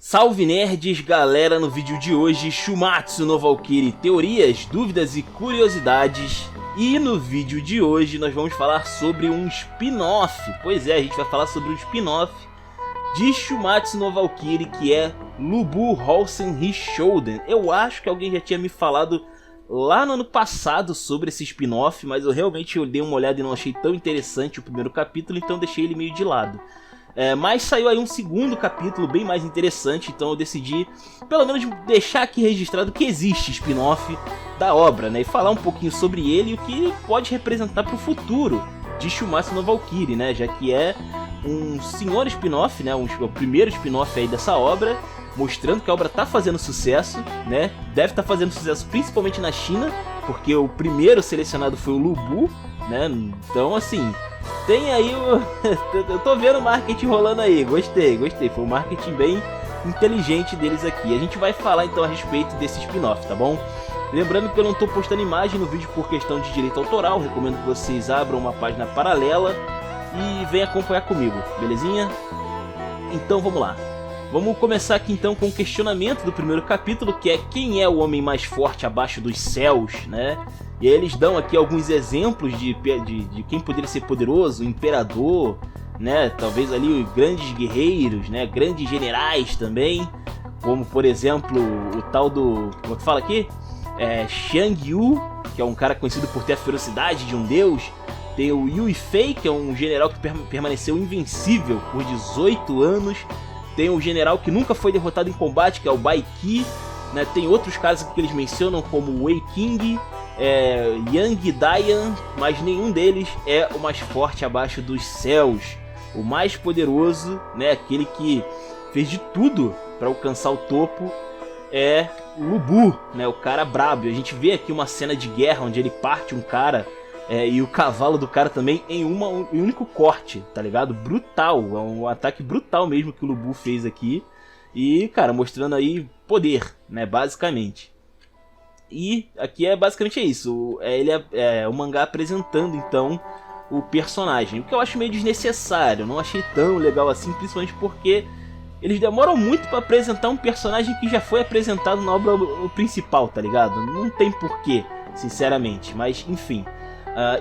Salve nerds, galera, no vídeo de hoje, Shumatsu no Valkyrie, teorias, dúvidas e curiosidades. E no vídeo de hoje nós vamos falar sobre um spin-off. Pois é, a gente vai falar sobre um spin-off de Shumatsu no Valkyrie, que é Lubu Housden Rishouden. Eu acho que alguém já tinha me falado lá no ano passado sobre esse spin-off, mas eu realmente dei uma olhada e não achei tão interessante o primeiro capítulo, então deixei ele meio de lado. Mas saiu aí um segundo capítulo bem mais interessante, então eu decidi pelo menos deixar aqui registrado que existe spin-off da obra, né? E falar um pouquinho sobre ele e o que pode representar para o futuro de Shumatsu no Valkyrie, né? Já que é um senhor spin-off, né? O primeiro spin-off aí dessa obra, mostrando que a obra está fazendo sucesso, né? Deve estar fazendo sucesso principalmente na China, porque o primeiro selecionado foi o Lubu, né? Então assim, tem aí eu tô vendo o marketing rolando aí, gostei, foi um marketing bem inteligente deles aqui. A gente vai falar então a respeito desse spin-off, tá bom? Lembrando que eu não tô postando imagem no vídeo por questão de direito autoral, recomendo que vocês abram uma página paralela e venham acompanhar comigo, belezinha? Então vamos lá. Vamos começar aqui então com o questionamento do primeiro capítulo, que é quem é o homem mais forte abaixo dos céus, né? E aí eles dão aqui alguns exemplos de quem poderia ser poderoso, o imperador, né? Talvez ali grandes guerreiros, né? Grandes generais também, como por exemplo o tal do, como é que fala aqui? Xiang Yu, que é um cara conhecido por ter a ferocidade de um deus. Tem o Yue Fei, que é um general que permaneceu invencível por 18 anos. Tem o general que nunca foi derrotado em combate, que é o Bai Qi, né? Tem outros caras que eles mencionam como o Wei King, Yang Dayan, mas nenhum deles é o mais forte abaixo dos céus. O mais poderoso, né? Aquele que fez de tudo para alcançar o topo, é o Lubu, né? O cara brabo. A gente vê aqui uma cena de guerra onde ele parte um cara e o cavalo do cara também em um único corte, tá ligado? Brutal, é um ataque brutal mesmo que o Lubu fez aqui. E, cara, mostrando aí poder, né, basicamente. E aqui é basicamente isso, ele é o mangá apresentando então o personagem. O que eu acho meio desnecessário, não achei tão legal assim, principalmente porque eles demoram muito pra apresentar um personagem que já foi apresentado na obra principal, tá ligado? Não tem porquê, sinceramente, mas enfim.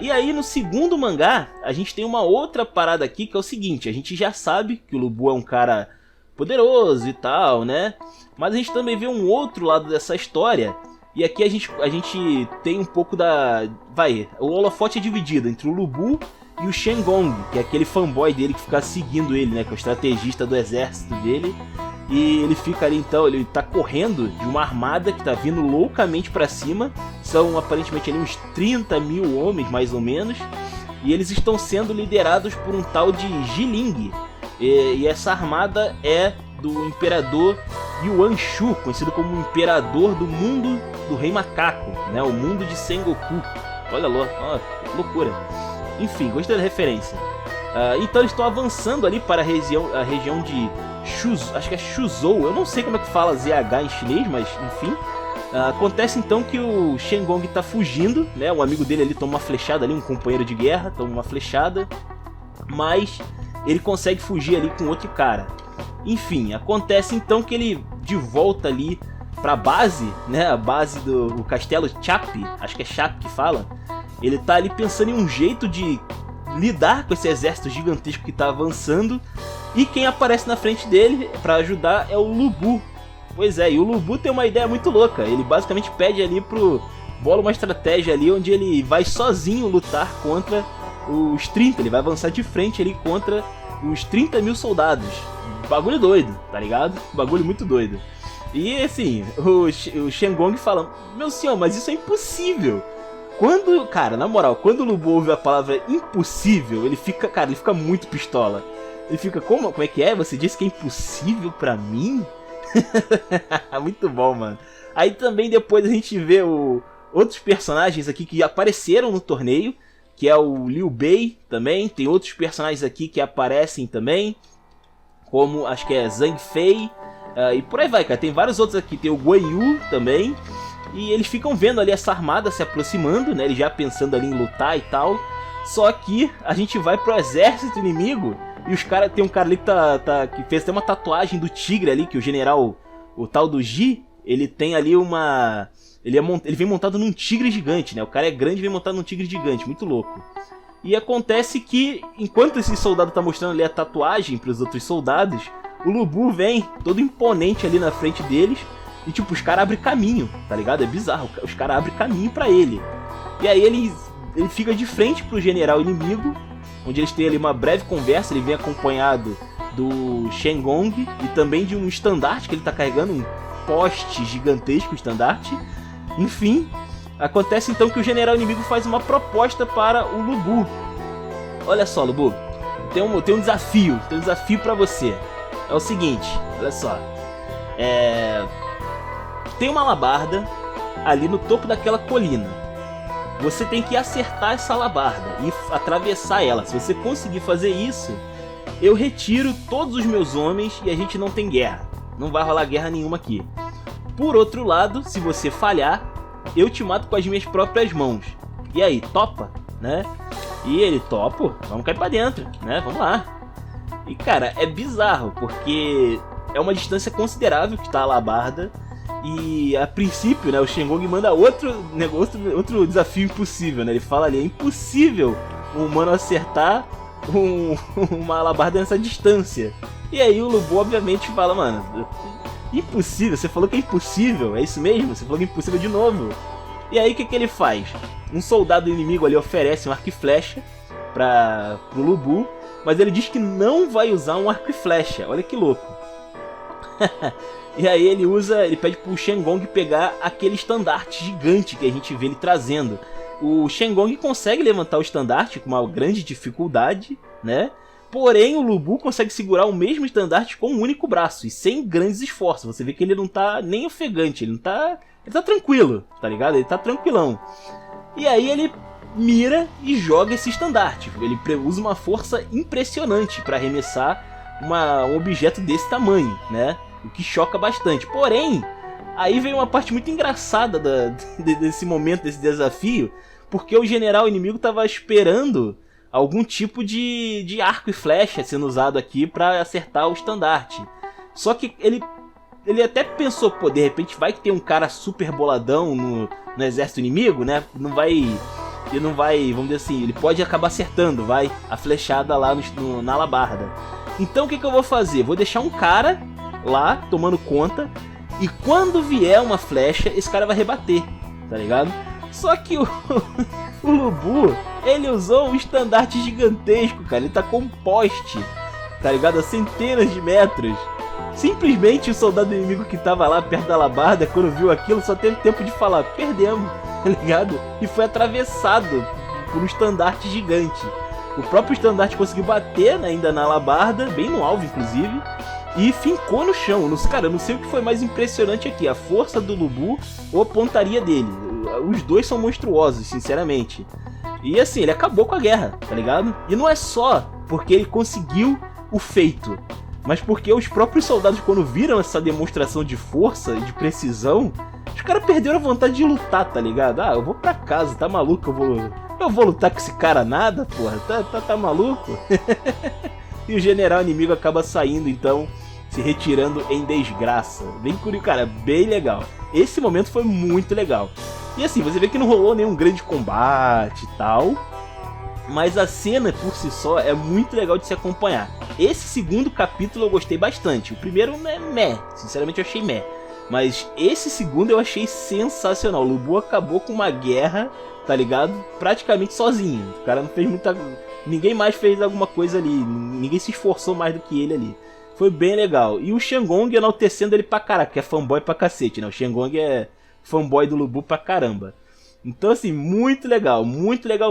E aí no segundo mangá a gente tem uma outra parada aqui, que é o seguinte: a gente já sabe que o Lubu é um cara poderoso e tal, né? Mas a gente também vê um outro lado dessa história. E aqui a gente tem um pouco da... o holofote é dividido entre o Lubu e o Shengong, que é aquele fanboy dele que fica seguindo ele, né? Que é o estrategista do exército dele. E ele fica ali então, ele tá correndo de uma armada que tá vindo loucamente pra cima. São aparentemente ali uns 30 mil homens, mais ou menos. E eles estão sendo liderados por um tal de Jiling. E essa armada é do imperador Yuan Shu, conhecido como o imperador do mundo do rei macaco, né? O mundo de Sengoku. Olha lá, loucura. Enfim, gostei da referência. Então eles estão avançando ali para a região de Shuzhou, acho que é Shuzhou, eu não sei como é que fala ZH em chinês, mas enfim. Acontece então que o Shengong está fugindo, né? Um amigo dele ali toma uma flechada ali, um companheiro de guerra toma uma flechada, mas ele consegue fugir ali com outro cara. Enfim, acontece então que ele de volta ali pra base, né? A base do castelo Chapi, acho que é Chapi que fala. Ele tá ali pensando em um jeito de lidar com esse exército gigantesco que tá avançando. E quem aparece na frente dele pra ajudar é o Lubu. Pois é, e o Lubu tem uma ideia muito louca. Ele basicamente pede ali bola uma estratégia ali onde ele vai sozinho lutar contra os 30. Ele vai avançar de frente ali contra os 30 mil soldados. Bagulho doido, tá ligado? Bagulho muito doido. E assim, o Shengong fala: meu senhor, mas isso é impossível. Cara, na moral, quando o Lubu ouve a palavra impossível, ele fica muito pistola. Ele fica, como é que é? Você disse que é impossível pra mim? Muito bom, mano. Aí também depois a gente vê outros personagens aqui que apareceram no torneio, que é o Liu Bei também. Tem outros personagens aqui que aparecem também, como acho que é Zhang Fei, e por aí vai, cara. Tem vários outros aqui, tem o Guan Yu também. E eles ficam vendo ali essa armada se aproximando, né? Eles já pensando ali em lutar e tal. Só que a gente vai pro exército inimigo E os caras, tem um cara ali que fez até uma tatuagem do tigre ali, que o general, o tal do Ji, ele tem ali uma... Ele vem montado num tigre gigante, né? O cara é grande e vem montado num tigre gigante, muito louco. E acontece que, enquanto esse soldado tá mostrando ali a tatuagem pros outros soldados, o Lu Bu vem todo imponente ali na frente deles e, tipo, os caras abrem caminho, tá ligado? É bizarro, os caras abrem caminho pra ele. E aí ele fica de frente pro general inimigo, onde eles têm ali uma breve conversa. Ele vem acompanhado do Shen Gong e também de um estandarte que ele tá carregando, um poste gigantesco estandarte. Enfim, acontece então que o general inimigo faz uma proposta para o Lu Bu. Olha só, Lu Bu, tem um desafio pra você. É o seguinte, olha só. Tem uma alabarda ali no topo daquela colina. Você tem que acertar essa alabarda e atravessar ela. Se você conseguir fazer isso, eu retiro todos os meus homens e a gente não tem guerra. Não vai rolar guerra nenhuma aqui. Por outro lado, se você falhar, eu te mato com as minhas próprias mãos. E aí, topa? Né? E ele, topo, vamos cair pra dentro, né? Vamos lá. E cara, é bizarro, porque é uma distância considerável que tá a alabarda. E a princípio, né, o Shen Gong manda outro desafio impossível, né? Ele fala ali, é impossível um humano acertar uma alabarda nessa distância. E aí o Lu Bu obviamente fala, mano, impossível, você falou que é impossível, é isso mesmo? Você falou que é impossível de novo. E aí o que ele faz? Um soldado inimigo ali oferece um arco e flecha pro Lu Bu, mas ele diz que não vai usar um arco e flecha, olha que louco. E aí ele pede pro Shen Gong pegar aquele estandarte gigante que a gente vê ele trazendo. O Shen Gong consegue levantar o estandarte com uma grande dificuldade, né? Porém o Lu Bu consegue segurar o mesmo estandarte com um único braço e sem grandes esforços. Você vê que ele não tá nem ofegante, ele tá tranquilo, tá ligado? Ele tá tranquilão. E aí ele mira e joga esse estandarte. Ele usa uma força impressionante para arremessar um objeto desse tamanho, né? O que choca bastante. Porém, aí vem uma parte muito engraçada desse momento, desse desafio, porque o general inimigo estava esperando algum tipo de arco e flecha sendo usado aqui para acertar o estandarte. Só que ele até pensou, pô, de repente vai que tem um cara super boladão no exército inimigo, né? Ele não vai, vamos dizer assim, ele pode acabar acertando, a flechada lá na alabarda. Então o que eu vou fazer? Vou deixar um cara lá, tomando conta, e quando vier uma flecha, esse cara vai rebater, tá ligado? Só que o Lu Bu, ele usou um estandarte gigantesco, cara, ele tá com um poste, tá ligado? A centenas de metros. Simplesmente o soldado inimigo que tava lá perto da alabarda, quando viu aquilo, só teve tempo de falar, perdemos, tá ligado? E foi atravessado por um estandarte gigante. O próprio estandarte conseguiu bater ainda na alabarda, bem no alvo inclusive, e fincou no chão. Cara, eu não sei o que foi mais impressionante aqui, a força do Lu Bu ou a pontaria dele. Os dois são monstruosos, sinceramente. E assim, ele acabou com a guerra, tá ligado? E não é só porque ele conseguiu o feito, mas porque os próprios soldados, quando viram essa demonstração de força e de precisão, os caras perderam a vontade de lutar, tá ligado? Ah, eu vou pra casa, tá maluco? Eu vou lutar com esse cara nada, porra? Tá maluco? E o general inimigo acaba saindo, então, se retirando em desgraça. Bem curioso, cara, bem legal. Esse momento foi muito legal. E assim, você vê que não rolou nenhum grande combate e tal, mas a cena por si só é muito legal de se acompanhar. Esse segundo capítulo eu gostei bastante. O primeiro é meh, sinceramente eu achei meh. Mas esse segundo eu achei sensacional. O Lu Bu acabou com uma guerra, tá ligado? Praticamente sozinho. O cara não fez muita... Ninguém mais fez alguma coisa ali. Ninguém se esforçou mais do que ele ali. Foi bem legal. E o Shen Gong enaltecendo ele pra caraca, que é fanboy pra cacete, né? O Shen Gong é fanboy do Lu Bu pra caramba. Então assim, muito legal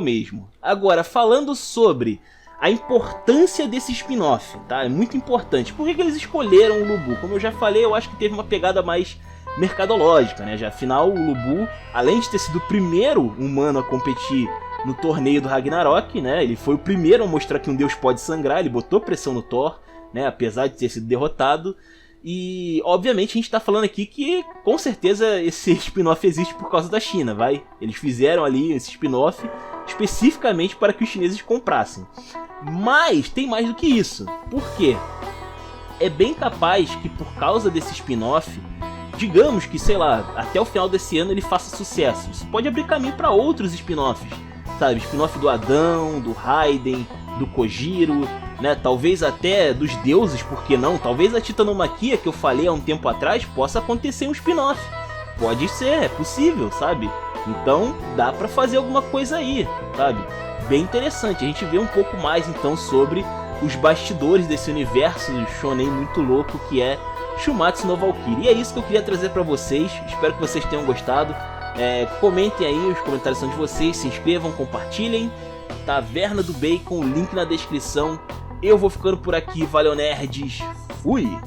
mesmo. Agora, falando sobre a importância desse spin-off, tá? É muito importante. Por que eles escolheram o Lu Bu? Como eu já falei, eu acho que teve uma pegada mais mercadológica, né? Já, afinal, o Lu Bu, além de ter sido o primeiro humano a competir no torneio do Ragnarok, né? Ele foi o primeiro a mostrar que um deus pode sangrar, ele botou pressão no Thor, né? Apesar de ter sido derrotado. E, obviamente, a gente tá falando aqui que, com certeza, esse spin-off existe por causa da China, vai? Eles fizeram ali esse spin-off especificamente para que os chineses comprassem. Mas tem mais do que isso. Por quê? É bem capaz que por causa desse spin-off, digamos que, sei lá, até o final desse ano ele faça sucesso. Isso pode abrir caminho para outros spin-offs, sabe? Spin-off do Adão, do Raiden, do Kojiro, né? Talvez até dos deuses, por que não? Talvez a Titanomaquia que eu falei há um tempo atrás possa acontecer um spin-off. Pode ser, é possível, sabe? Então dá pra fazer alguma coisa aí, sabe? Bem interessante, a gente vê um pouco mais então sobre os bastidores desse universo shonen muito louco que é Shumatsu no Valkyrie. E é isso que eu queria trazer pra vocês, espero que vocês tenham gostado. Comentem aí, os comentários são de vocês, se inscrevam, compartilhem. Taverna do Bacon, link na descrição. Eu vou ficando por aqui, valeu nerds, fui!